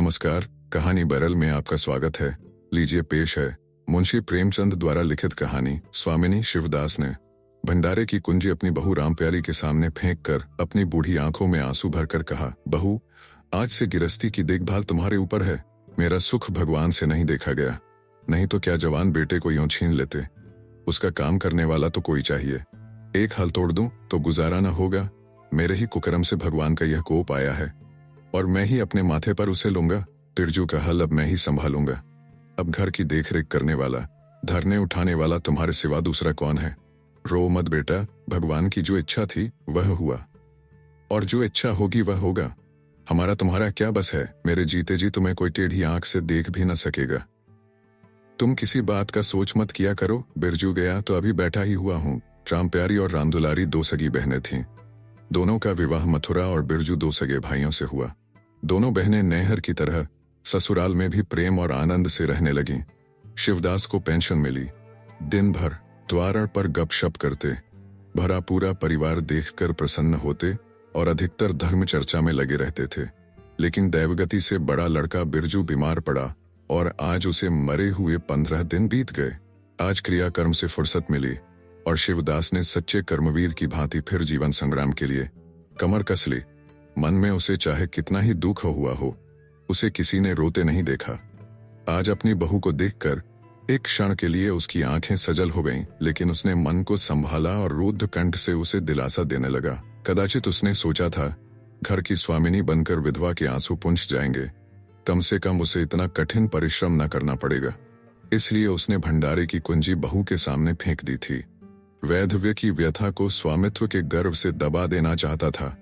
नमस्कार, कहानी बैरल में आपका स्वागत है। लीजिए पेश है मुंशी प्रेमचंद द्वारा लिखित कहानी स्वामिनी शिवदास ने। भंडारे की कुंजी अपनी बहू रामप्यारी के सामने फेंक कर अपनी बूढ़ी आंखों में आंसू भरकर कहा, बहू, आज से गिरस्ती की देखभाल तुम्हारे ऊपर है। मेरा सुख भगवान से नहीं देखा गया, नहीं तो क्या जवान बेटे को यूं छीन लेते। उसका काम करने वाला तो कोई चाहिए। एक हल तोड़ दूं तो गुजारा न होगा। मेरे ही कुकर्म से भगवान का यह कोप आया है और मैं ही अपने माथे पर उसे लूंगा। तिरजू का हल अब मैं ही संभालूंगा। अब घर की देखरेख करने वाला, धरने उठाने वाला तुम्हारे सिवा दूसरा कौन है। रो मत बेटा, भगवान की जो इच्छा थी वह हुआ और जो इच्छा होगी वह होगा। हमारा तुम्हारा क्या बस है। मेरे जीते जी तुम्हें कोई टेढ़ी आंख से देख भी न सकेगा। तुम किसी बात का सोच मत किया करो। बिरजू गया तो अभी बैठा ही हुआ हूँ। रामप्यारी और रामदुलारी दो सगी बहनें थीं। दोनों का विवाह मथुरा और बिरजू दो सगे भाइयों से हुआ। दोनों बहनें नैहर की तरह ससुराल में भी प्रेम और आनंद से रहने लगीं। शिवदास को पेंशन मिली। दिन भर द्वार पर गपशप करते, भरा पूरा परिवार देखकर प्रसन्न होते और अधिकतर धर्म चर्चा में लगे रहते थे। लेकिन दैवगति से बड़ा लड़का बिरजू बीमार पड़ा और आज उसे मरे हुए 15 दिन बीत गए। आज क्रियाकर्म से फुर्सत मिली और शिवदास ने सच्चे कर्मवीर की भांति फिर जीवन संग्राम के लिए कमर कस ली। मन में उसे चाहे कितना ही दुख हुआ हो, उसे किसी ने रोते नहीं देखा। आज अपनी बहू को देखकर एक क्षण के लिए उसकी आंखें सजल हो गईं, लेकिन उसने मन को संभाला और रुद्ध कंठ से उसे दिलासा देने लगा। कदाचित उसने सोचा था घर की स्वामिनी बनकर विधवा के आंसू पुंज जाएंगे, कम से कम उसे इतना कठिन परिश्रम न करना पड़ेगा। इसलिए उसने भंडारे की कुंजी बहू के सामने फेंक दी थी। वैधव्य की व्यथा को स्वामित्व के गर्व से दबा देना चाहता था।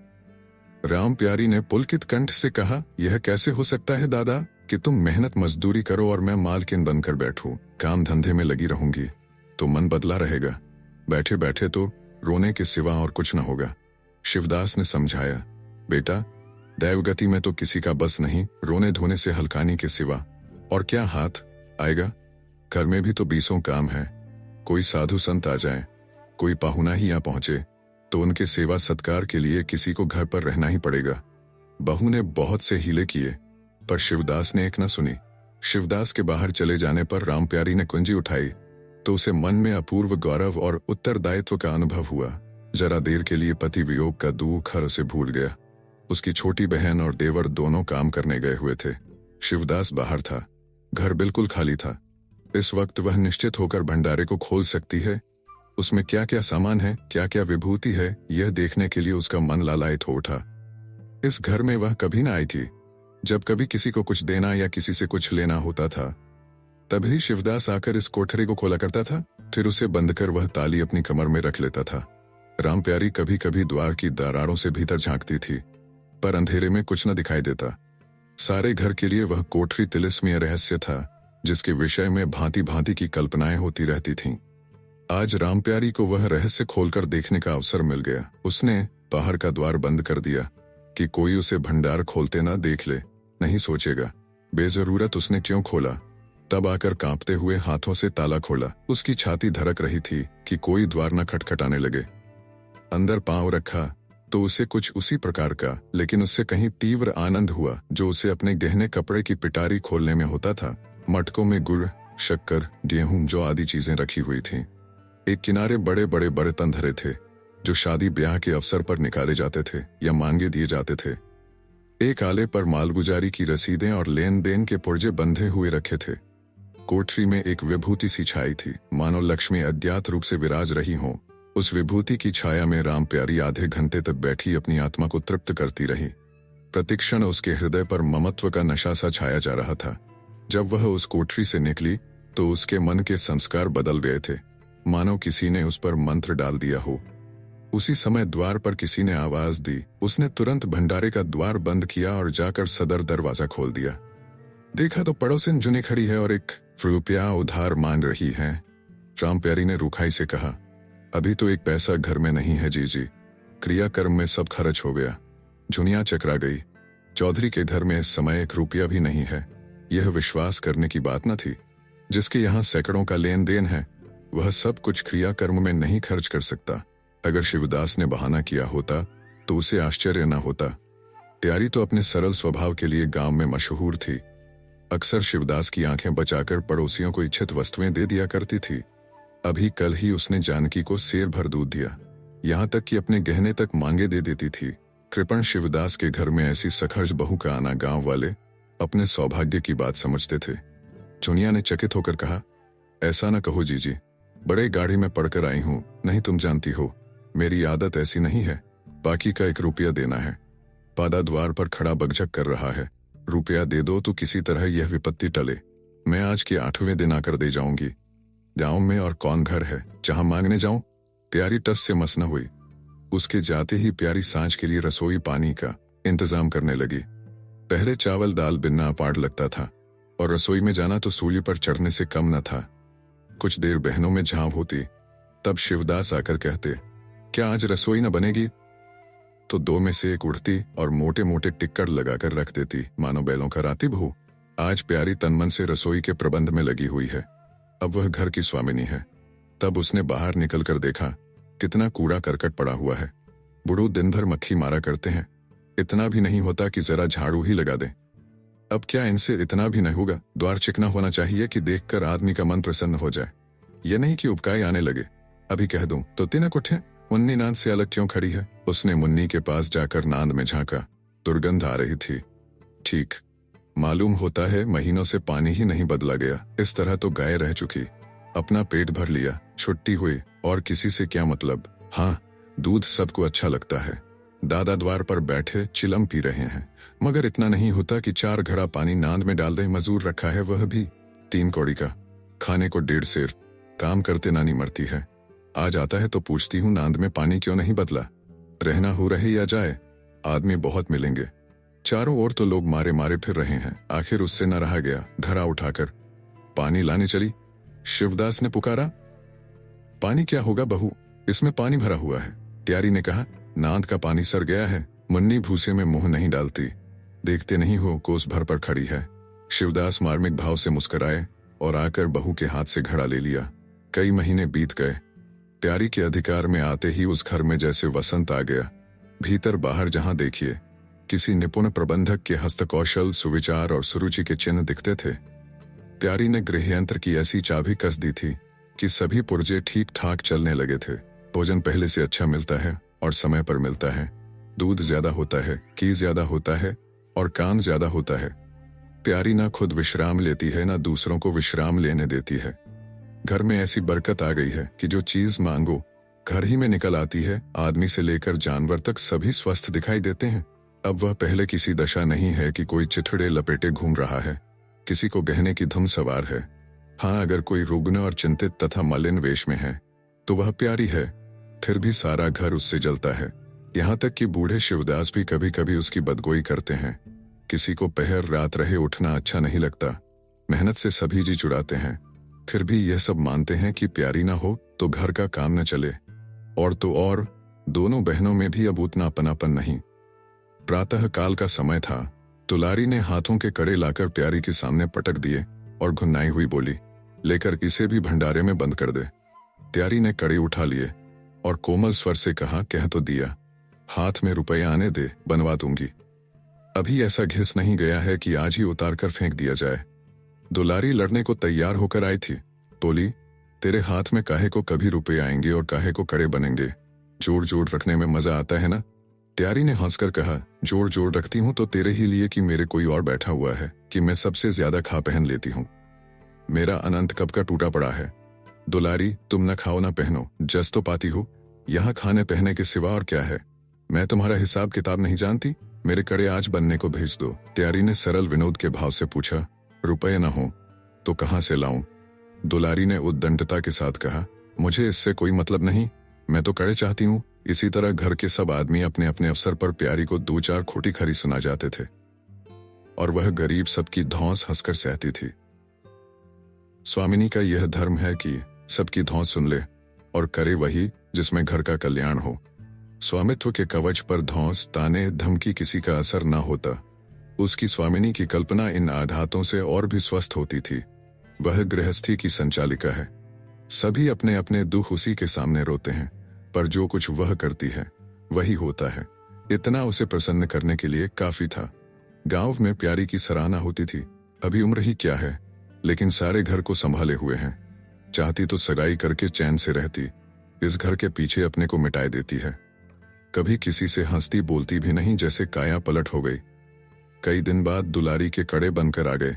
रामप्यारी ने पुलकित कंठ से कहा, यह कैसे हो सकता है दादा कि तुम मेहनत मजदूरी करो और मैं मालकिन बनकर बैठूं। काम धंधे में लगी रहूंगी तो मन बदला रहेगा। बैठे बैठे तो रोने के सिवा और कुछ न होगा। शिवदास ने समझाया, बेटा, दैवगति में तो किसी का बस नहीं रोने धोने से हल्कानी के सिवा और क्या हाथ आएगा। घर में भी तो 20 काम है। कोई साधु संत आ जाए, कोई पाहुना ही आ पहुंचे तो उनके सेवा सत्कार के लिए किसी को घर पर रहना ही पड़ेगा। बहू ने बहुत से हीले किए पर शिवदास ने एक न सुनी। शिवदास के बाहर चले जाने पर रामप्यारी ने कुंजी उठाई तो उसे मन में अपूर्व गौरव और उत्तरदायित्व का अनुभव हुआ। जरा देर के लिए पति वियोग का दुख हर उसे भूल गया। उसकी छोटी बहन और देवर दोनों काम करने गए हुए थे। शिवदास बाहर था। घर बिल्कुल खाली था। इस वक्त वह निश्चित होकर भंडारे को खोल सकती है। उसमें क्या क्या सामान है, क्या क्या विभूति है, यह देखने के लिए उसका मन लालायित हो उठा। इस घर में वह कभी न आई थी। जब कभी किसी को कुछ देना या किसी से कुछ लेना होता था तभी शिवदास आकर इस कोठरी को खोला करता था। फिर उसे बंद कर वह ताली अपनी कमर में रख लेता था। रामप्यारी कभी कभी द्वार की दरारों से भीतर झांकती थी पर अंधेरे में कुछ न दिखाई देता। सारे घर के लिए वह कोठरी तिलिस्मीय रहस्य था जिसके विषय में भांति भांति की कल्पनाएं होती रहती थीं। आज रामप्यारी को वह रहस्य खोलकर देखने का अवसर मिल गया। उसने बाहर का द्वार बंद कर दिया कि कोई उसे भंडार खोलते ना देख ले, नहीं सोचेगा। बेजरूरत उसने क्यों खोला। तब आकर कांपते हुए हाथों से ताला खोला। उसकी छाती धड़क रही थी कि कोई द्वार न खटखटाने लगे। अंदर पांव रखा तो उसे कुछ उसी प्रकार का, लेकिन उससे कहीं तीव्र आनंद हुआ जो उसे अपने गहने कपड़े की पिटारी खोलने में होता था। मटकों में गुड़, शक्कर, गेहूं जो आदि चीजें रखी हुई थीं। एक किनारे बड़े बड़े बर्तन धरे थे जो शादी ब्याह के अवसर पर निकाले जाते थे या मांगे दिए जाते थे। एक आले पर मालगुजारी की रसीदें और लेन देन के पुर्जे बंधे हुए रखे थे। कोठरी में एक विभूति सी छाई थी, मानो लक्ष्मी अज्ञात रूप से विराज रही हो। उस विभूति की छाया में रामप्यारी आधे घंटे तक बैठी अपनी आत्मा को तृप्त करती रही। प्रतिक्षण उसके हृदय पर ममत्व का नशा सा छाया जा रहा था। जब वह उस कोठरी से निकली तो उसके मन के संस्कार बदल गए थे, मानो किसी ने उस पर मंत्र डाल दिया हो। उसी समय द्वार पर किसी ने आवाज दी। उसने तुरंत भंडारे का द्वार बंद किया और जाकर सदर दरवाजा खोल दिया। देखा तो पड़ोसिन जुनी खड़ी है और 1 रुपया उधार मांग रही है। रामप्यारी ने रुखाई से कहा, अभी तो 1 पैसा घर में नहीं है जीजी। क्रियाकर्म में सब खर्च हो गया। जुनिया चकरा गई। चौधरी के घर में इस समय 1 रुपया भी नहीं है। यह विश्वास करने की बात न थी। जिसके यहाँ सैकड़ों का लेन देन है वह सब कुछ क्रियाकर्म में नहीं खर्च कर सकता। अगर शिवदास ने बहाना किया होता तो उसे आश्चर्य न होता। प्यारी तो अपने सरल स्वभाव के लिए गांव में मशहूर थी। अक्सर शिवदास की आंखें बचाकर पड़ोसियों को इच्छित वस्तुएं दे दिया करती थी। अभी कल ही उसने जानकी को सेर भर दूध दिया, यहाँ तक कि अपने गहने तक मांगे दे देती थी। कृपण शिवदास के घर में ऐसी सखर्ज बहू का आना गांव वाले अपने सौभाग्य की बात समझते थे। चुनिया ने चकित होकर कहा, ऐसा न कहो जीजी, बड़े गाड़ी में पढ़कर आई हूं, नहीं तुम जानती हो मेरी आदत ऐसी नहीं है। बाकी का 1 रुपया देना है। पादा द्वार पर खड़ा बकझक कर रहा है, रुपया दे दो तो किसी तरह यह विपत्ति टले। मैं आज के 8वें दिन आकर दे जाऊंगी। गांव में और कौन घर है जहां मांगने जाऊं? प्यारी टस से मस न हुई। उसके जाते ही प्यारी सांझ के लिए रसोई पानी का इंतजाम करने लगी। पहले चावल दाल बिन्ना अपाड़ लगता था और रसोई में जाना तो सूली पर चढ़ने से कम न था। कुछ देर बहनों में झांव होती, तब शिवदास आकर कहते, क्या आज रसोई न बनेगी? तो 2 में से एक उड़ती और मोटे मोटे टिक्कड़ लगाकर रख देती, मानो बैलों का राती बहू। आज प्यारी तनमन से रसोई के प्रबंध में लगी हुई है। अब वह घर की स्वामिनी है। तब उसने बाहर निकलकर देखा, कितना कूड़ा करकट पड़ा हुआ है। बुढ़ू दिन भर मक्खी मारा करते हैं, इतना भी नहीं होता कि जरा झाड़ू ही लगा दें। अब क्या इनसे इतना भी नहीं होगा? द्वार चिकना होना चाहिए कि देखकर आदमी का मन प्रसन्न हो जाए, ये नहीं कि उपकाई आने लगे। अभी कह दूं तो तिनक उठे, मुन्नी नांद से अलग क्यों खड़ी है? उसने मुन्नी के पास जाकर नांद में झांका, दुर्गंध आ रही थी। ठीक, मालूम होता है महीनों से पानी ही नहीं बदला गया। इस तरह तो गाय रह चुकी, अपना पेट भर लिया, छुट्टी हुई, और किसी से क्या मतलब। हाँ, दूध सबको अच्छा लगता है। दादा द्वार पर बैठे चिलम पी रहे हैं, मगर इतना नहीं होता कि 4 घड़ा पानी नांद में डाल दे। मजूर रखा है, वह भी 3 कौड़ी का, खाने को 1.5 सेर। काम करते नानी मरती है। आज आता है तो पूछती हूँ, नांद में पानी क्यों नहीं बदला? रहना हो रहे या जाए, आदमी बहुत मिलेंगे। चारों ओर तो लोग मारे मारे फिर रहे हैं। आखिर उससे न रहा गया, घड़ा उठाकर पानी लाने चली। शिवदास ने पुकारा, पानी क्या होगा बहू, इसमें पानी भरा हुआ है। प्यारी ने कहा, नांद का पानी सर गया है। मुन्नी भूसे में मुंह नहीं डालती, देखते नहीं हो कोस भर पर खड़ी है। शिवदास मार्मिक भाव से मुस्कुराए और आकर बहू के हाथ से घड़ा ले लिया। कई महीने बीत गए। प्यारी के अधिकार में आते ही उस घर में जैसे वसंत आ गया। भीतर बाहर जहां देखिए किसी निपुण प्रबंधक के हस्तकौशल, सुविचार और सुरुचि के चिन्ह दिखते थे। प्यारी ने गृहयंत्र की ऐसी चाबी कस दी थी कि सभी पुर्जे ठीक ठाक चलने लगे थे। भोजन पहले से अच्छा मिलता है और समय पर मिलता है। दूध ज्यादा होता है, घी ज्यादा होता है और काम ज्यादा होता है। प्यारी ना खुद विश्राम लेती है, ना दूसरों को विश्राम लेने देती है। घर में ऐसी बरकत आ गई है कि जो चीज मांगो घर ही में निकल आती है। आदमी से लेकर जानवर तक सभी स्वस्थ दिखाई देते हैं। अब वह पहले किसी दशा नहीं है कि कोई चिथड़े लपेटे घूम रहा है, किसी को गहने की धुन सवार है। हाँ, अगर कोई रुग्ण और चिंतित तथा मलिन वेश में है तो वह प्यारी है। फिर भी सारा घर उससे जलता है। यहाँ तक कि बूढ़े शिवदास भी कभी कभी उसकी बदगोई करते हैं। किसी को पहर रात रहे उठना अच्छा नहीं लगता। मेहनत से सभी जी चुराते हैं, फिर भी यह सब मानते हैं कि प्यारी ना हो तो घर का काम न चले। और तो और दोनों बहनों में भी अब उतना अपनापन नहीं। प्रातः काल का समय था। दुलारी ने हाथों के कड़े लाकर प्यारी के सामने पटक दिए और घुन्नाई हुई बोली, लेकर इसे भी भंडारे में बंद कर दे। प्यारी ने कड़े उठा लिए और कोमल स्वर से कहा, कह तो दिया, हाथ में रुपया आने दे, बनवा दूंगी। अभी ऐसा घिस नहीं गया है कि आज ही उतार कर फेंक दिया जाए। दुलारी लड़ने को तैयार होकर आई थी। बोली, तेरे हाथ में काहे को कभी रुपए आएंगे और काहे को कड़े बनेंगे? जोड़ जोड़ रखने में मजा आता है ना? प्यारी ने हंसकर कहा, जोड़ जोड़ रखती हूँ तो तेरे ही लिए कि मेरे कोई और बैठा हुआ है कि मैं सबसे ज्यादा खा पहन लेती हूँ। मेरा अनंत कब का टूटा पड़ा है। दुलारी, तुम न खाओ न पहनो, जस तो पाती हो। यहाँ खाने पहने के सिवा और क्या है? मैं तुम्हारा हिसाब किताब नहीं जानती। मेरे कड़े आज बनने को भेज दो। प्यारी ने सरल विनोद के भाव से पूछा, रुपये न हो तो कहाँ से लाऊं? दुलारी ने उद्दंडता के साथ कहा, मुझे इससे कोई मतलब नहीं, मैं तो कड़े चाहती हूँ। इसी तरह घर के सब आदमी अपने अपने अवसर पर प्यारी को 2-4 खोटी खरी सुना जाते थे और वह गरीब सबकी धौंस हंसकर सहती थी। स्वामिनी का यह धर्म है कि सबकी धौंस सुन ले और करे वही जिसमें घर का कल्याण हो। स्वामित्व के कवच पर धौंस, ताने, धमकी किसी का असर न होता। उसकी स्वामिनी की कल्पना इन आघातों से और भी स्वस्थ होती थी। वह गृहस्थी की संचालिका है। सभी अपने अपने दुख उसी के सामने रोते हैं, पर जो कुछ वह करती है वही होता है। इतना उसे प्रसन्न करने के लिए काफी था। गांव में प्यारी की सराहना होती थी। अभी उम्र ही क्या है, लेकिन सारे घर को संभाले हुए हैं। चाहती तो सगाई करके चैन से रहती, इस घर के पीछे अपने को मिटाए देती है। कभी किसी से हंसती बोलती भी नहीं, जैसे काया पलट हो गई। कई दिन बाद दुलारी के कड़े बनकर आ गए।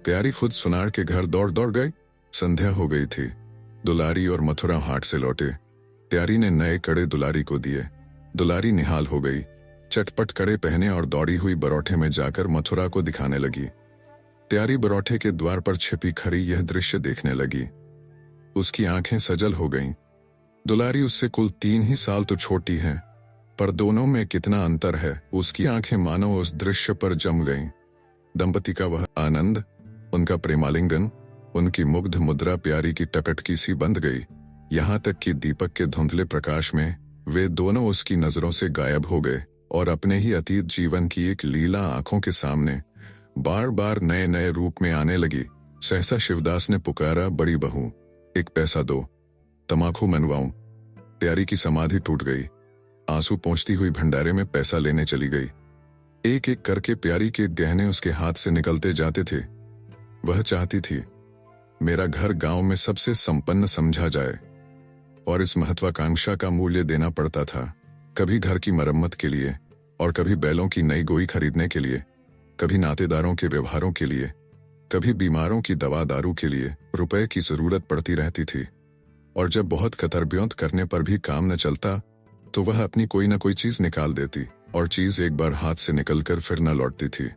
प्यारी खुद सुनार के घर दौड़ दौड़ गई। संध्या हो गई थी। दुलारी और मथुरा हाट से लौटे। प्यारी ने नए कड़े दुलारी को दिए। दुलारी निहाल हो गई। चटपट कड़े पहने और दौड़ी हुई बरौठे में जाकर मथुरा को दिखाने लगी। प्यारी बरौठे के द्वार पर छिपी खड़ी यह दृश्य देखने लगी। उसकी आंखें सजल हो गईं। दुलारी उससे कुल 3 ही साल तो छोटी है, पर दोनों में कितना अंतर है। उसकी आंखें मानो उस दृश्य पर जम गईं। दंपति का वह आनंद, उनका प्रेमालिंगन, उनकी मुग्ध मुद्रा प्यारी की टकटकी सी बंध गई। यहाँ तक कि दीपक के धुंधले प्रकाश में वे दोनों उसकी नजरों से गायब हो गए और अपने ही अतीत जीवन की एक लीला आंखों के सामने बार बार नए नए रूप में आने लगी। सहसा शिवदास ने पुकारा, बड़ी बहू, एक पैसा दो, तमाकू मनवाऊं। प्यारी की समाधि टूट गई। आंसू पोंछती हुई भंडारे में पैसा लेने चली गई। एक एक करके प्यारी के गहने उसके हाथ से निकलते जाते थे। वह चाहती थी मेरा घर गांव में सबसे संपन्न समझा जाए, और इस महत्वाकांक्षा का मूल्य देना पड़ता था। कभी घर की मरम्मत के लिए, और कभी बैलों की नई गोई खरीदने के लिए, कभी नातेदारों के व्यवहारों के लिए, कभी बीमारों की दवा दारू के लिए रुपए की जरूरत पड़ती रहती थी। और जब बहुत कतरब्योंत करने पर भी काम न चलता तो वह अपनी कोई न कोई चीज निकाल देती, और चीज एक बार हाथ से निकलकर फिर न लौटती थी।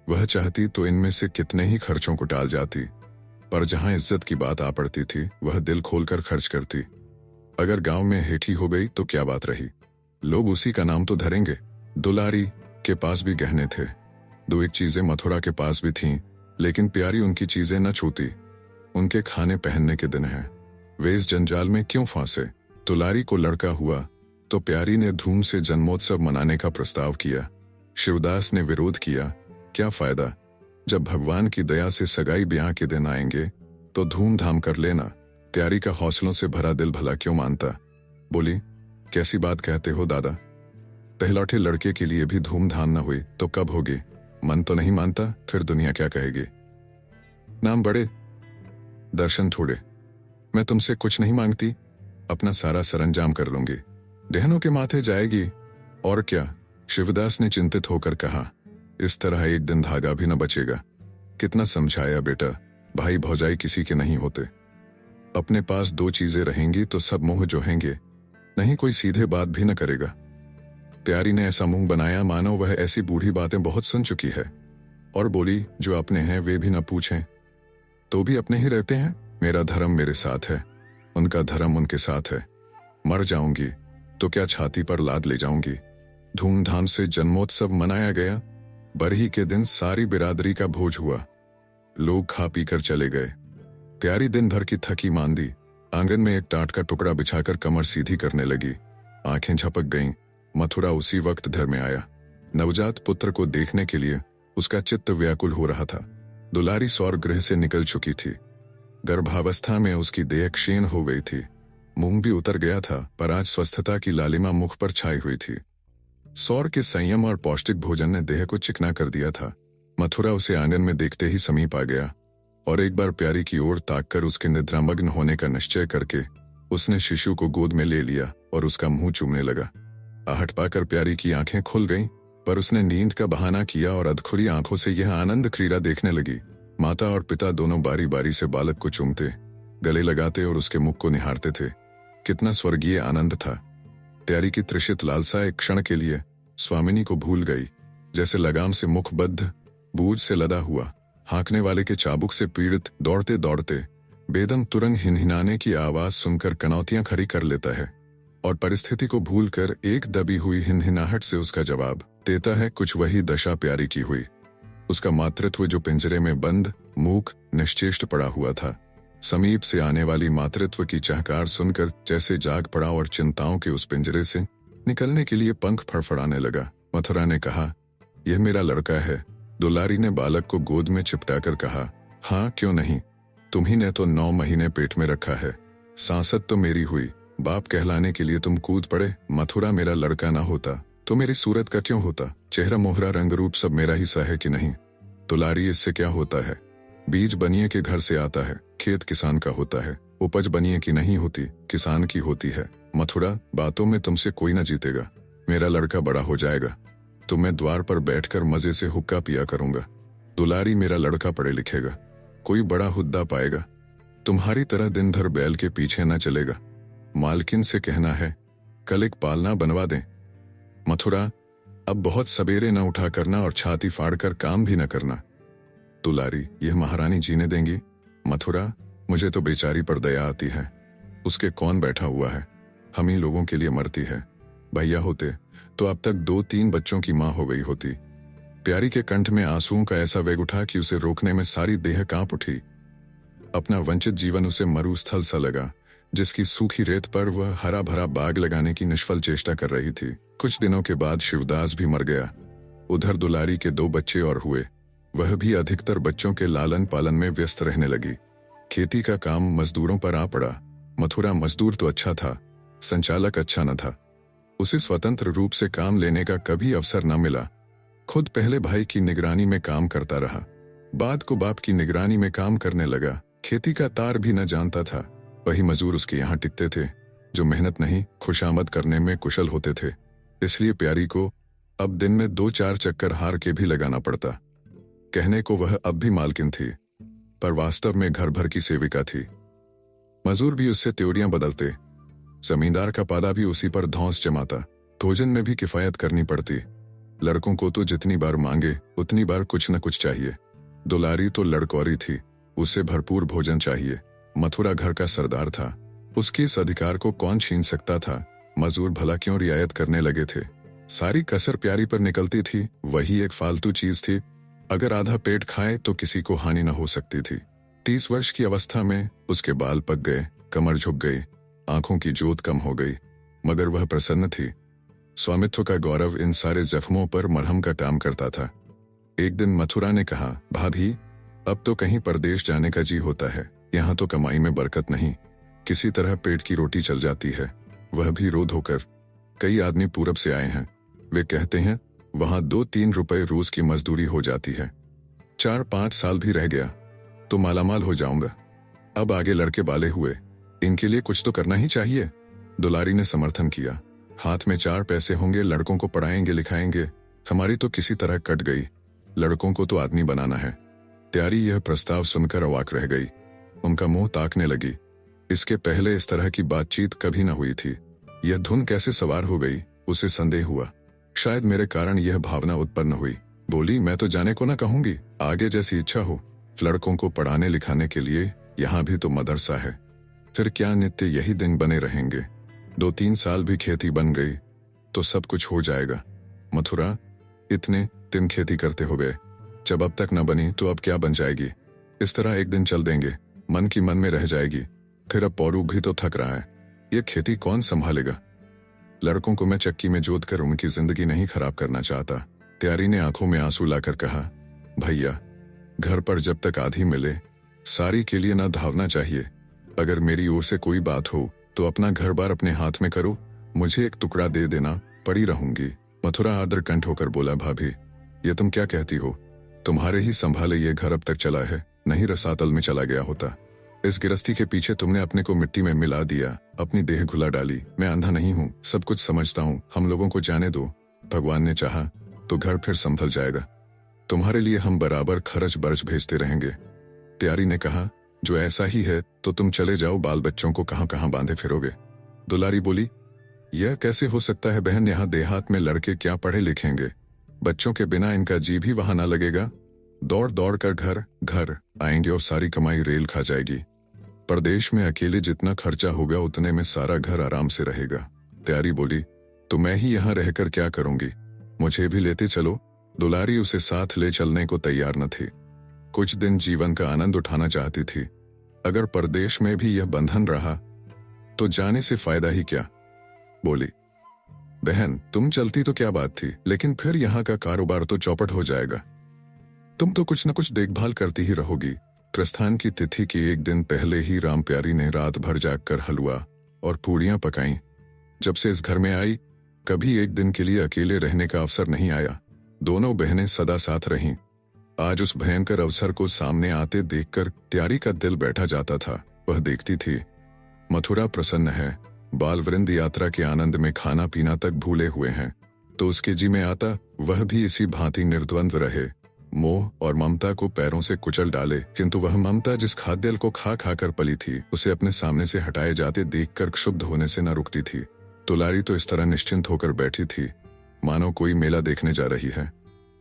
वह चाहती तो इनमें से कितने ही खर्चों को टाल जाती, पर जहां इज्जत की बात आ पड़ती थी वह दिल खोलकर खर्च करती। अगर गांव में हेठी हो गई तो क्या बात रही, लोग उसी का नाम तो धरेंगे। दुलारी के पास भी गहने थे। 2-1 चीजें मथुरा के पास भी थीं, लेकिन प्यारी उनकी चीजें न छूती। उनके खाने पहनने के दिन हैं, वे इस जंजाल में क्यों फांसे। दुलारी को लड़का हुआ तो प्यारी ने धूम से जन्मोत्सव मनाने का प्रस्ताव किया। शिवदास ने विरोध किया। क्या फायदा, जब भगवान की दया से सगाई ब्याह के दिन आएंगे तो धूमधाम कर लेना। प्यारी का हौसलों से भरा दिल भला क्यों मानता। बोली, कैसी बात कहते हो दादा, पहलौठे लड़के के लिए भी धूमधाम न हुई तो कब होगी। मन तो नहीं मानता, फिर दुनिया क्या कहेगी। नाम बड़े, दर्शन थोड़े। मैं तुमसे कुछ नहीं मांगती, अपना सारा सरंजाम कर लूंगी, बहनों के माथे जाएगी। और क्या, शिवदास ने चिंतित होकर कहा। इस तरह एक दिन धागा भी न बचेगा। कितना समझाया बेटा, भाई भौजाई किसी के नहीं होते। अपने पास 2 चीजें रहेंगी तो सब मुंह जोहेंगे, नहीं कोई सीधे बात भी न करेगा। प्यारी ने ऐसा मुंह बनाया मानो वह ऐसी बूढ़ी बातें बहुत सुन चुकी है, और बोली, जो अपने हैं वे भी न पूछें तो भी अपने ही रहते हैं। मेरा धर्म मेरे साथ है, उनका धर्म उनके साथ है। मर जाऊंगी तो क्या छाती पर लाद ले जाऊंगी। धूमधाम से जन्मोत्सव मनाया गया। बरही के दिन सारी बिरादरी का भोज हुआ। लोग खा पी कर चले गए। प्यारी दिन भर की थकी मांदी आंगन में एक टाट का टुकड़ा बिछाकर कमर सीधी करने लगी। आंखें झपक गईं। मथुरा उसी वक्त घर में आया। नवजात पुत्र को देखने के लिए उसका चित्त व्याकुल हो रहा था। दुलारी सौर गृह से निकल चुकी थी। गर्भावस्था में उसकी देह क्षीण हो गई थी। मुंह भी उतर गया था, पर आज स्वस्थता की लालिमा मुख पर छाई हुई थी। सौर के संयम और पौष्टिक भोजन ने देह को चिकना कर दिया था। मथुरा उसे आंगन में देखते ही समीप आ गया, और एक बार प्यारी की ओर ताककर उसके निद्रामग्न होने का निश्चय करके उसने शिशु को गोद में ले लिया और उसका मुंह चूमने लगा। आहट पाकर प्यारी की आंखें खुल गईं, पर उसने नींद का बहाना किया और अधखुरी आंखों से यह आनंद क्रीड़ा देखने लगी। माता और पिता दोनों बारी बारी से बालक को चूमते, गले लगाते और उसके मुख को निहारते थे। कितना स्वर्गीय आनंद था। प्यारी की तृषित लालसा एक क्षण के लिए स्वामिनी को भूल गई। जैसे लगाम से मुखबद्ध, बूझ से लदा हुआ, हाँकने वाले के चाबुक से पीड़ित दौड़ते दौड़ते बेदम तुरंग हिनहिनाने की आवाज सुनकर कनौतियां खड़ी कर लेता है, और परिस्थिति को भूलकर एक दबी हुई हिनहिनाहट से उसका जवाब देता है। कुछ वही दशा प्यारी की हुई। उसका मातृत्व जो पिंजरे में बंद, मूक, निश्चेष्ट पड़ा हुआ था, समीप से आने वाली मातृत्व की चहकार सुनकर जैसे जाग पड़ा और चिंताओं के उस पिंजरे से निकलने के लिए पंख फड़फड़ाने लगा। मथुरा ने कहा, यह मेरा लड़का है। दुलारी ने बालक को गोद में चिपटाकर कहा, हाँ क्यों नहीं, तुम्ही ने तो 9 महीने पेट में रखा है। सांसत तो मेरी हुई, बाप कहलाने के लिए तुम कूद पड़े। मथुरा मेरा लड़का ना होता तो मेरी सूरत का क्यों होता? चेहरा मोहरा रंग रूप सब मेरा ही सा है कि नहीं? दुलारी, इससे क्या होता है? बीज बनिए के घर से आता है, खेत किसान का होता है, उपज बनिए की नहीं होती, किसान की होती है। मथुरा, बातों में तुमसे कोई न जीतेगा। मेरा लड़का बड़ा हो जाएगा तो मैं द्वार पर बैठकर मजे से हुक्का पिया करूंगा। दुलारी, मेरा लड़का पढ़े लिखेगा, कोई बड़ा हुद्दा पाएगा, तुम्हारी तरह दिन भर बैल के पीछे न चलेगा। मालकिन से कहना है कल एक पालना बनवा दें। मथुरा, अब बहुत सवेरे न उठा करना और छाती फाड़कर काम भी न करना। दुलारी, यह महारानी जीने देंगी? मथुरा, मुझे तो बेचारी पर दया आती है, उसके कौन बैठा हुआ है, हम ही लोगों के लिए मरती है। भैया होते तो अब तक 2-3 बच्चों की मां हो गई होती। प्यारी के कंठ में आंसुओं का ऐसा वेग उठा कि उसे रोकने में सारी देह कांप उठी। अपना वंचित जीवन उसे मरुस्थल सा लगा, जिसकी सूखी रेत पर वह हरा भरा बाग लगाने की निष्फल चेष्टा कर रही थी। कुछ दिनों के बाद शिवदास भी मर गया। उधर दुलारी के 2 बच्चे और हुए, वह भी अधिकतर बच्चों के लालन पालन में व्यस्त रहने लगी। खेती का काम मजदूरों पर आ पड़ा। मथुरा, मजदूर तो अच्छा था, संचालक अच्छा न था। उसे स्वतंत्र रूप से काम लेने का कभी अवसर न मिला। खुद पहले भाई की निगरानी में काम करता रहा, बाद को बाप की निगरानी में काम करने लगा। खेती का तार भी न जानता था। वही मजदूर उसके यहाँ टिकते थे जो मेहनत नहीं खुशामद करने में कुशल होते थे। इसलिए प्यारी को अब दिन में 2-4 चक्कर हार के भी लगाना पड़ता। कहने को वह अब भी मालकिन थी, पर वास्तव में घर भर की सेविका थी। मजदूर भी उससे त्योरियां बदलते, जमींदार का पाला भी उसी पर धौंस जमाता। भोजन में भी किफायत करनी पड़ती। लड़कों को तो जितनी बार मांगे उतनी बार कुछ न कुछ चाहिए। दुलारी तो लड़कौरी थी, उसे भरपूर भोजन चाहिए। मथुरा घर का सरदार था, उसके इस अधिकार को कौन छीन सकता था? मजदूर भला क्यों रियायत करने लगे थे? सारी कसर प्यारी पर निकलती थी, वही एक फालतू चीज थी। अगर आधा पेट खाए तो किसी को हानि न हो सकती थी। 30 वर्ष की अवस्था में उसके बाल पक गए, कमर झुक गई, आंखों की जोत कम हो गई, मगर वह प्रसन्न थी। स्वामित्व का गौरव इन सारे जख्मों पर मरहम का काम करता था। एक दिन मथुरा ने कहा, भाभी, अब तो कहीं परदेश जाने का जी होता है। यहाँ तो कमाई में बरकत नहीं, किसी तरह पेट की रोटी चल जाती है, वह भी रो धोकर। कई आदमी पूरब से आए हैं, वे कहते हैं वहां 2-3 रुपए रोज की मजदूरी हो जाती है। 4-5 साल भी रह गया तो मालामाल हो जाऊंगा। अब आगे लड़के बाले हुए, इनके लिए कुछ तो करना ही चाहिए। दुलारी ने समर्थन किया। हाथ में 4 पैसे होंगे, लड़कों को पढ़ाएंगे लिखाएंगे। हमारी तो किसी तरह कट गई, लड़कों को तो आदमी बनाना है। प्यारी यह प्रस्ताव सुनकर अवाक रह गई, उनका मुंह ताकने लगी। इसके पहले इस तरह की बातचीत कभी न हुई थी। यह धुन कैसे सवार हो गई, उसे संदेह हुआ। शायद मेरे कारण यह भावना उत्पन्न हुई। बोली, मैं तो जाने को न कहूंगी, आगे जैसी इच्छा हो। लड़कों को पढ़ाने लिखाने के लिए यहाँ भी तो मदरसा है, फिर क्या नित्य यही दिन बने रहेंगे? 2-3 साल भी खेती बन गई तो सब कुछ हो जाएगा। मथुरा, इतने दिन खेती करते हो गए, जब अब तक न बनी तो अब क्या बन जाएगी? इस तरह एक दिन चल देंगे, मन की मन में रह जाएगी। फिर अब पौरू भी तो थक रहा है, ये खेती कौन संभालेगा? लड़कों को मैं चक्की में जोत कर उनकी जिंदगी नहीं खराब करना चाहता। प्यारी ने आंखों में आंसू लाकर कहा, भैया, घर पर जब तक आधी मिले सारी के लिए न धावना चाहिए। अगर मेरी ओर से कोई बात हो तो अपना घर बार अपने हाथ में करो, मुझे एक टुकड़ा दे देना, पड़ी रहूंगी। मथुरा आदर कंठ होकर बोला, भाभी, ये तुम क्या कहती हो? तुम्हारे ही संभाले ये घर अब तक चला है, नहीं रसातल में चला गया होता। इस गिरस्ती के पीछे तुमने अपने को मिट्टी में मिला दिया, अपनी देह घुला डाली। मैं अंधा नहीं हूँ, सब कुछ समझता हूँ। हम लोगों को जाने दो, भगवान ने चाहा तो घर फिर संभल जाएगा। तुम्हारे लिए हम बराबर खर्च बर्च भेजते रहेंगे। प्यारी ने कहा, जो ऐसा ही है तो तुम चले जाओ, बाल बच्चों को कहाँ कहाँ बांधे फिरोगे? दुलारी बोली, यह कैसे हो सकता है बहन, यहाँ देहात में लड़के क्या पढ़े लिखेंगे? बच्चों के बिना इनका जी भी वहां ना लगेगा। दौड़ दौड़ कर घर घर आएंगे और सारी कमाई रेल खा जाएगी। परदेश में अकेले जितना खर्चा होगा उतने में सारा घर आराम से रहेगा। प्यारी बोली, तो मैं ही यहाँ रहकर क्या करूंगी, मुझे भी लेते चलो। दुलारी उसे साथ ले चलने को तैयार न थी। कुछ दिन जीवन का आनंद उठाना चाहती थी। अगर परदेश में भी यह बंधन रहा तो जाने से फायदा ही क्या? बोली, बहन, तुम चलती तो क्या बात थी, लेकिन फिर यहाँ का कारोबार तो चौपट हो जाएगा। तुम तो कुछ न कुछ देखभाल करती ही रहोगी। प्रस्थान की तिथि के एक दिन पहले ही राम प्यारी ने रात भर जागकर हलवा और पूड़ियां पकाई। जब से इस घर में आई कभी एक दिन के लिए अकेले रहने का अवसर नहीं आया। दोनों बहनें सदा साथ रहीं। आज उस भयंकर अवसर को सामने आते देखकर प्यारी का दिल बैठा जाता था। वह देखती थी मथुरा प्रसन्न है, बाल वृंद यात्रा के आनंद में खाना पीना तक भूले हुए हैं, तो उसके जी में आता वह भी इसी भांति निर्द्वंद्व रहे, मोह और ममता को पैरों से कुचल डाले। किंतु वह ममता जिस खाद्यल को खा खा कर पली थी, उसे अपने सामने से हटाए जाते देखकर क्षुब्ध होने से न रुकती थी। दुलारी तो इस तरह निश्चिंत होकर बैठी थी मानो कोई मेला देखने जा रही है।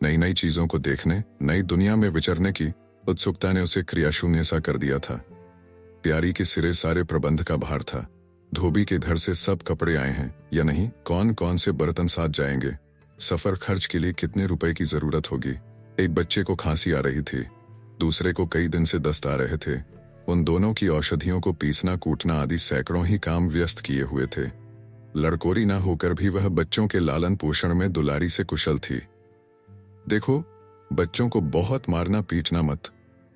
नई नई चीजों को देखने, नई दुनिया में विचरने की उत्सुकता ने उसे क्रियाशून्य सा कर दिया था। प्यारी के सिरे सारे प्रबंध का भार था। धोबी के घर से सब कपड़े आए हैं या नहीं, कौन कौन से बर्तन साथ जाएंगे, सफर खर्च के लिए कितने रुपए की जरूरत होगी। एक बच्चे को खांसी आ रही थी, दूसरे को कई दिन से दस्त आ रहे थे। उन दोनों की औषधियों को पीसना कूटना आदि सैकड़ों ही काम व्यस्त किए हुए थे। लड़कोरी न होकर भी वह बच्चों के लालन पोषण में दुलारी से कुशल थी। देखो, बच्चों को बहुत मारना पीटना मत,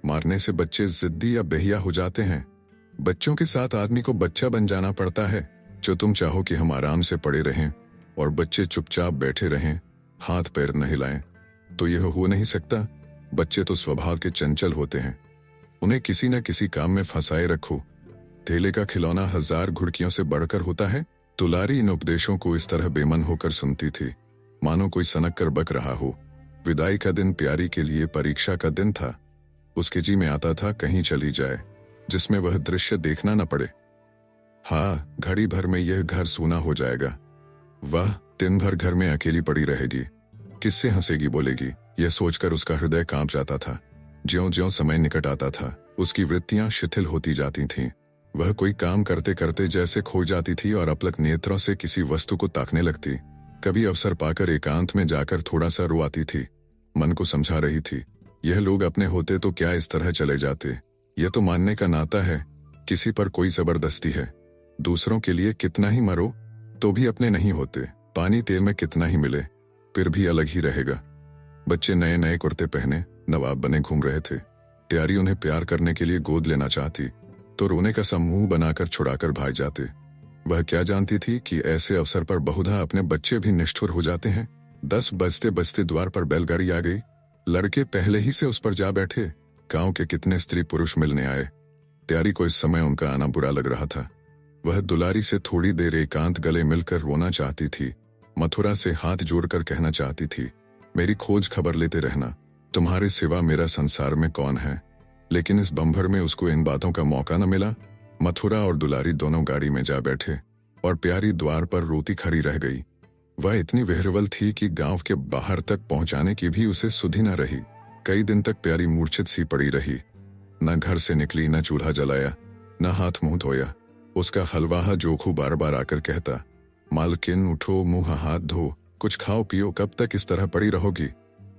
मारने से बच्चे जिद्दी या बेहिया हो जाते हैं। बच्चों के साथ आदमी को बच्चा बन जाना पड़ता है। जो तुम चाहो कि हम आराम से पड़े रहें और बच्चे चुपचाप बैठे रहें, हाथ पैर न हिलाएं, तो यह हो नहीं सकता। बच्चे तो स्वभाव के चंचल होते हैं, उन्हें किसी न किसी काम में फंसाए रखो। थैले का खिलौना 1000 घुड़कियों से बढ़कर होता है। दुलारी इन उपदेशों को इस तरह बेमन होकर सुनती थी मानो कोई सनक कर बक रहा हो। विदाई का दिन प्यारी के लिए परीक्षा का दिन था। उसके जी में आता था कहीं चली जाए जिसमें वह दृश्य देखना न पड़े। हाँ, घड़ी भर में यह घर सूना हो जाएगा। वह दिन भर घर में अकेली पड़ी रहेगी, किससे हंसेगी बोलेगी, यह सोचकर उसका हृदय कांप जाता था। ज्यों-ज्यों समय निकट आता था, उसकी वृत्तियां शिथिल होती जाती थीं। वह कोई काम करते करते जैसे खो जाती थी और अपलक नेत्रों से किसी वस्तु को ताकने लगती। कभी अवसर पाकर एकांत में जाकर थोड़ा सा रो आती थी। मन को समझा रही थी, यह लोग अपने होते तो क्या इस तरह चले जाते। यह तो मानने का नाता है, किसी पर कोई जबरदस्ती है। दूसरों के लिए कितना ही मरो तो भी अपने नहीं होते। पानी तेल में कितना ही मिले फिर भी अलग ही रहेगा। बच्चे नए नए कुर्ते पहने नवाब बने घूम रहे थे। प्यारी उन्हें प्यार करने के लिए गोद लेना चाहती तो रोने का समूह बनाकर छुड़ाकर भाग जाते। वह क्या जानती थी कि ऐसे अवसर पर बहुधा अपने बच्चे भी निष्ठुर हो जाते हैं। 10 बजते बजते द्वार पर बैलगाड़ी आ गई। लड़के पहले ही से उस पर जा बैठे। गांव के कितने स्त्री पुरुष मिलने आए। प्यारी को इस समय उनका आना बुरा लग रहा था। वह दुलारी से थोड़ी देर एकांत गले मिलकर रोना चाहती थी। मथुरा से हाथ जोड़कर कहना चाहती थी, मेरी खोज खबर लेते रहना, तुम्हारे सिवा मेरा संसार में कौन है। लेकिन इस बंभर में उसको इन बातों का मौका न मिला। मथुरा और दुलारी दोनों गाड़ी में जा बैठे और प्यारी द्वार पर रोती खड़ी रह गई। वह इतनी विह्वल थी कि गांव के बाहर तक पहुंचाने की भी उसे सुधि न रही। कई दिन तक प्यारी मूर्छित सी पड़ी रही। न घर से निकली, न चूल्हा जलाया, न हाथ मुंह धोया। उसका हलवाहा जोखू बार बार आकर कहता, मालकिन उठो, मुंह हाथ धो, कुछ खाओ पियो, कब तक इस तरह पड़ी रहोगी।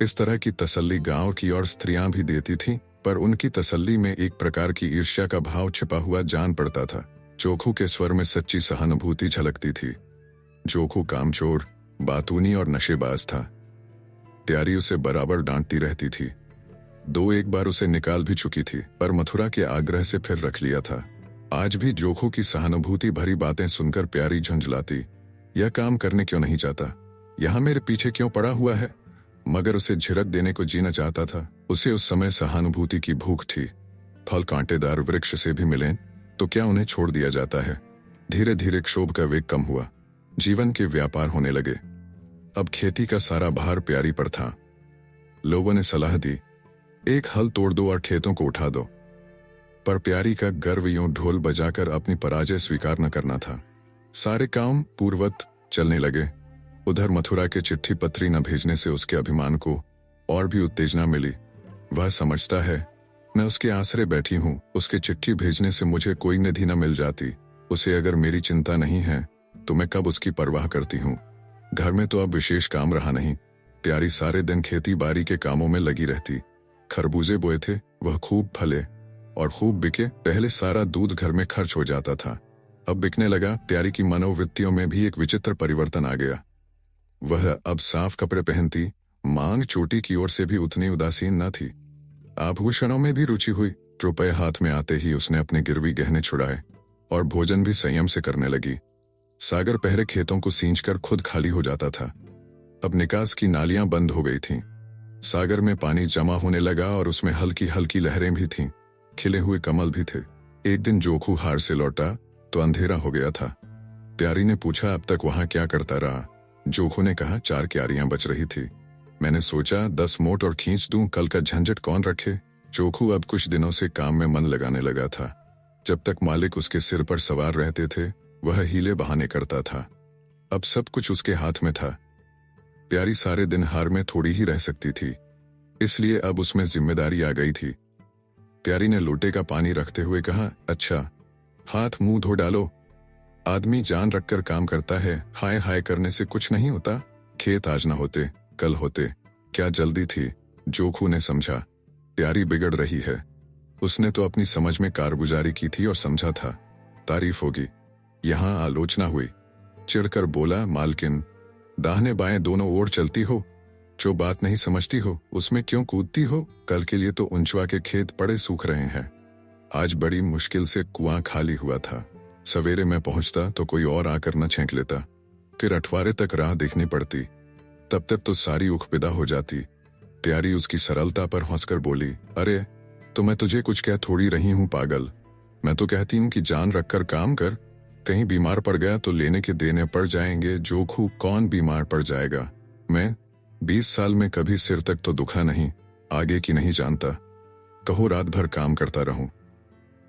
इस तरह की तसल्ली गांव की और स्त्रियां भी देती थीं, पर उनकी तसल्ली में एक प्रकार की ईर्ष्या का भाव छिपा हुआ जान पड़ता था। जोखू के स्वर में सच्ची सहानुभूति झलकती थी। जोखू कामचोर, बातूनी और नशेबाज था। प्यारी उसे बराबर डांटती रहती थी। 2-1 बार उसे निकाल भी चुकी थी, पर मथुरा के आग्रह से फिर रख लिया था। आज भी जोखू की सहानुभूति भरी बातें सुनकर प्यारी झंझलाती। यह काम करने क्यों नहीं चाहता, यहाँ मेरे पीछे क्यों पड़ा हुआ है। मगर उसे झिड़क देने को जीना चाहता था। उसे उस समय सहानुभूति की भूख थी। फल कांटेदार वृक्ष से भी मिलें तो क्या उन्हें छोड़ दिया जाता है। धीरे धीरे क्षोभ का वेग कम हुआ। जीवन के व्यापार होने लगे। अब खेती का सारा भार प्यारी पर था। लोगों ने सलाह दी, एक हल तोड़ दो और खेतों को उठा दो। पर प्यारी का गर्व यूं ढोल बजाकर अपनी पराजय स्वीकार न करना था। सारे काम पूर्ववत चलने लगे। उधर मथुरा के चिट्ठी पत्री न भेजने से उसके अभिमान को और भी उत्तेजना मिली। वह समझता है, मैं उसके आसरे बैठी हूं, उसके चिट्ठी भेजने से मुझे कोई निधि न मिल जाती। उसे अगर मेरी चिंता नहीं है तो मैं कब उसकी परवाह करती हूँ। घर में तो अब विशेष काम रहा नहीं। प्यारी सारे दिन खेती बाड़ी के कामों में लगी रहती। खरबूजे बोए थे, वह खूब फले और खूब बिके। पहले सारा दूध घर में खर्च हो जाता था, अब बिकने लगा। प्यारी की मनोवृत्तियों में भी एक विचित्र परिवर्तन आ गया। वह अब साफ कपड़े पहनती, मांग चोटी की ओर से भी उतनी उदासीन न थी। आभूषणों में भी रुचि हुई। रुपए हाथ में आते ही उसने अपने गिरवी गहने छुड़ाए और भोजन भी संयम से करने लगी। सागर पहले खेतों को सींचकर खुद खाली हो जाता था। अब निकास की नालियां बंद हो गई थीं। सागर में पानी जमा होने लगा और उसमें हल्की हल्की लहरें भी थीं। खिले हुए कमल भी थे। एक दिन जोखू हार से लौटा तो अंधेरा हो गया था। प्यारी ने पूछा, अब तक वहां क्या करता रहा? जोखू ने कहा, 4 क्यारियां बच रही थी। मैंने सोचा 10 मोट और खींच दूं, कल का झंझट कौन रखे। जोखू अब कुछ दिनों से काम में मन लगाने लगा था। जब तक मालिक उसके सिर पर सवार रहते थे वह हीले बहाने करता था। अब सब कुछ उसके हाथ में था। प्यारी सारे दिन हार में थोड़ी ही रह सकती थी, इसलिए अब उसमें जिम्मेदारी आ गई थी। प्यारी ने लोटे का पानी रखते हुए कहा, अच्छा, हाथ मुंह धो डालो। आदमी जान रखकर काम करता है, हाय हाय करने से कुछ नहीं होता। खेत आज न होते कल होते, क्या जल्दी थी? जोखू ने समझा, प्यारी बिगड़ रही है। उसने तो अपनी समझ में कारगुजारी की थी और समझा था तारीफ होगी। यहां आलोचना हुई। चिढ़कर बोला, मालकिन, दाहिने बाएं दोनों ओर चलती हो, जो बात नहीं समझती हो उसमें क्यों कूदती हो? कल के लिए तो उंचवा के खेत पड़े सूख रहे हैं। आज बड़ी मुश्किल से कुआं खाली हुआ था। सवेरे में पहुंचता तो कोई और आकर न छेंक लेता, फिर अठवारे तक राह देखनी पड़ती। तब तक तो सारी उखबिदा हो जाती। प्यारी उसकी सरलता पर हंसकर बोली, अरे तो मैं तुझे कुछ कह थोड़ी रही हूं पागल। मैं तो कहती हूं कि जान रखकर काम कर। कहीं बीमार पड़ गया तो लेने के देने पड़ जाएंगे। जोखू, कौन बीमार पड़ जाएगा? मैं 20 साल में कभी सिर तक तो दुखा नहीं, आगे की नहीं जानता। कहो रात भर काम करता रहूं।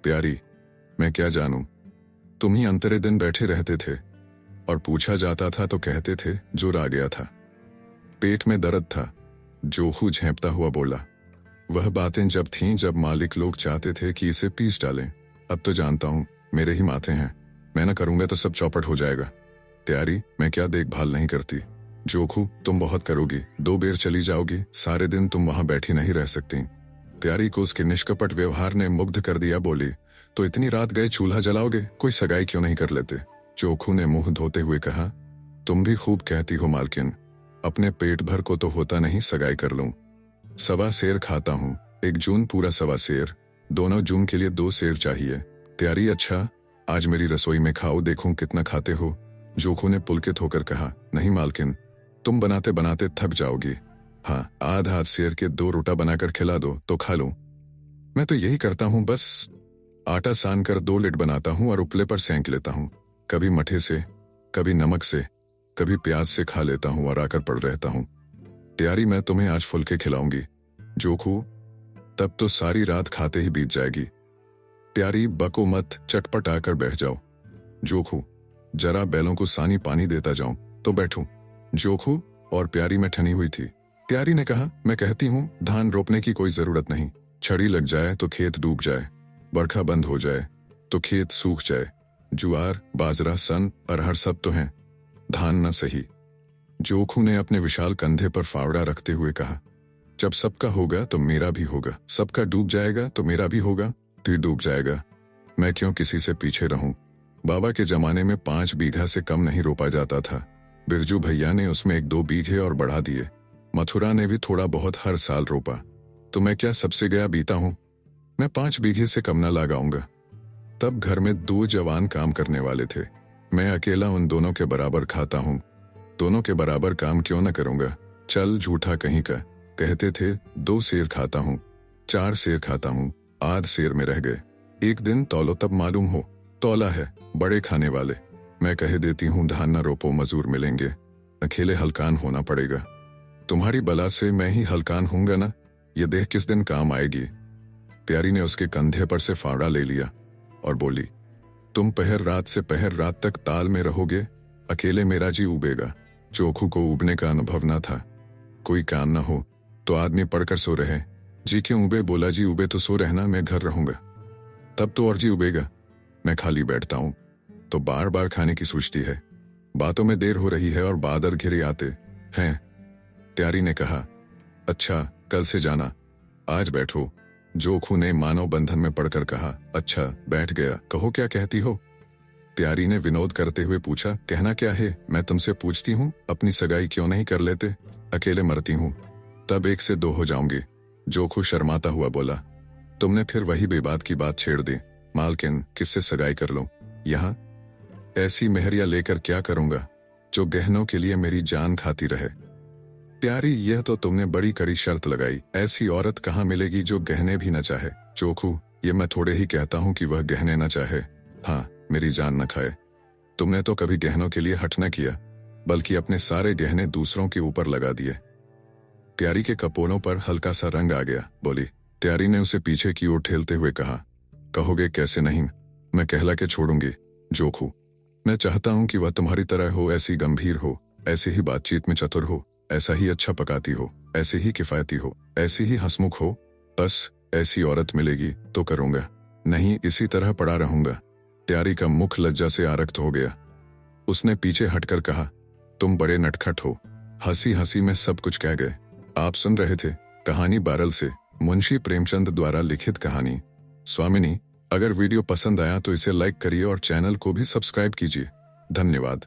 प्यारी, मैं क्या जानूं? तुम ही अंतरे दिन बैठे रहते थे और पूछा जाता था तो कहते थे जोर आ गया था, पेट में दर्द था। जोखू झेंपता हुआ बोला, वह बातें जब थीं जब मालिक लोग चाहते थे कि इसे पीस डालें। अब तो जानता हूं मेरे ही माथे हैं। मैं न करूंगा तो सब चौपट हो जाएगा। प्यारी, मैं क्या देखभाल नहीं करती। जोखू, तुम बहुत करोगी, 2 बेर चली जाओगी, सारे दिन तुम वहां बैठी नहीं रह सकती। प्यारी को उसके निष्कपट व्यवहार ने मुग्ध कर दिया। बोली, तो इतनी रात गए चूल्हा जलाओगे? कोई सगाई क्यों नहीं कर लेते? जोखू ने मुंह धोते हुए कहा, तुम भी खूब कहती हो मालकिन, अपने पेट भर को तो होता नहीं सगाई कर लूं। 1.25 सेर खाता हूं, 1 जून पूरा 1.25 सेर, दोनों जून के लिए 2 सेर चाहिए। प्यारी, अच्छा, आज मेरी रसोई में खाओ, देखूं कितना खाते हो। जोखू ने पुलकित होकर कहा, नहीं मालकिन, तुम बनाते बनाते थक जाओगी। हाँ, आध सेर के 2 रोटा बनाकर खिला दो तो खा लूं। मैं तो यही करता हूं, बस आटा सान कर 2 लिट बनाता हूं और उपले पर सेंक लेता हूं। कभी मठे से, कभी नमक से, कभी प्याज से खा लेता हूं और आकर पड़ रहता हूं। प्यारी, मैं तुम्हें आज फुलके खिलाऊंगी। जोखू, तब तो सारी रात खाते ही बीत जाएगी। प्यारी, बको मत, चटपट आकर बैठ जाओ। जोखू, जरा बैलों को सानी पानी देता जाऊं तो बैठूं। जोखू और प्यारी में ठनी हुई थी। प्यारी ने कहा, मैं कहती हूं धान रोपने की कोई जरूरत नहीं। छड़ी लग जाए तो खेत डूब जाए, बरखा बंद हो जाए तो खेत सूख जाए। जुआर, बाजरा, सन, अरहर सब तो हैं, धान न सही। जोखू ने अपने विशाल कंधे पर फावड़ा रखते हुए कहा, जब सबका होगा तो मेरा भी होगा। सबका डूब जाएगा तो मेरा भी होगा, फिर डूब जाएगा। मैं क्यों किसी से पीछे रहूं? बाबा के जमाने में 5 बीघा से कम नहीं रोपा जाता था। बिरजू भैया ने उसमें 1-2 बीघे और बढ़ा दिए। मथुरा ने भी थोड़ा बहुत हर साल रोपा। तो मैं क्या सबसे गया बीता हूं? मैं 5 बीघे से कम न लगाऊंगा। तब घर में 2 जवान काम करने वाले थे। मैं अकेला उन दोनों के बराबर खाता हूं। दोनों के बराबर काम क्यों न करूंगा? चल झूठा कहीं का। कहते थे 2 सेर खाता हूं, 4 सेर खाता हूं, आध सेर में रह गए। एक दिन तौलो तब मालूम हो, तौला है, बड़े खाने वाले। मैं कह देती हूं धान न रोपो, मजूर मिलेंगे, अकेले हलकान होना पड़ेगा। तुम्हारी बला से मैं ही हलकान होऊंगा ना, ये देह किस दिन काम आएगी। प्यारी ने उसके कंधे पर से फावड़ा ले लिया और बोली, तुम पहर रात से पहर रात तक ताल में रहोगे, अकेले मेरा जी उबेगा। जोखू को उबने का अनुभव न था। कोई काम न हो तो आदमी पढ़कर सो रहे। जी क्यों उबे? बोला, जी उबे तो सो रहना, मैं घर रहूंगा। तब तो और जी उबेगा। मैं खाली बैठता हूं तो बार बार खाने की सूझती है। बातों में देर हो रही है और बादल घिरे आते हैं। प्यारी ने कहा, अच्छा कल से जाना, आज बैठो। जोखू ने मानव बंधन में पड़कर कहा, अच्छा बैठ गया, कहो क्या कहती हो। प्यारी ने विनोद करते हुए पूछा, कहना क्या है? मैं तुमसे पूछती हूँ अपनी सगाई क्यों नहीं कर लेते? अकेले मरती हूँ, तब 1 से 2 हो जाऊंगी। जोखू शर्माता हुआ बोला, तुमने फिर वही बेबात की बात छेड़ दी। मालकिन, किससे सगाई कर लूं? यहाँ ऐसी मेहरिया लेकर क्या करूंगा जो गहनों के लिए मेरी जान खाती रहे। प्यारी, यह तो तुमने बड़ी कड़ी शर्त लगाई। ऐसी औरत कहाँ मिलेगी जो गहने भी न चाहे। चोखू, ये मैं थोड़े ही कहता हूँ कि वह गहने न चाहे, हाँ मेरी जान न खाए। तुमने तो कभी गहनों के लिए हट न किया, बल्कि अपने सारे गहने दूसरों के ऊपर लगा दिए। प्यारी के कपोलों पर हल्का सा रंग आ गया। बोली। प्यारी ने उसे पीछे की ओर ठेलते हुए कहा, कहोगे कैसे नहीं, मैं कहला के छोड़ूंगी। जोखू, मैं चाहता हूं कि वह तुम्हारी तरह हो, ऐसी गंभीर हो, ऐसी ही बातचीत में चतुर हो, ऐसा ही अच्छा पकाती हो, ऐसी ही किफायती हो, ऐसी ही हंसमुख हो। बस ऐसी औरत मिलेगी तो करूंगा, नहीं इसी तरह पड़ा रहूंगा। प्यारी का मुख लज्जा से आरक्त हो गया। उसने पीछे हटकर कहा, तुम बड़े नटखट हो। हंसी हंसी में सब कुछ कह गए। आप सुन रहे थे कहानी बारल से, मुंशी प्रेमचंद द्वारा लिखित कहानी स्वामिनी। अगर वीडियो पसंद आया तो इसे लाइक करिए और चैनल को भी सब्सक्राइब कीजिए। धन्यवाद।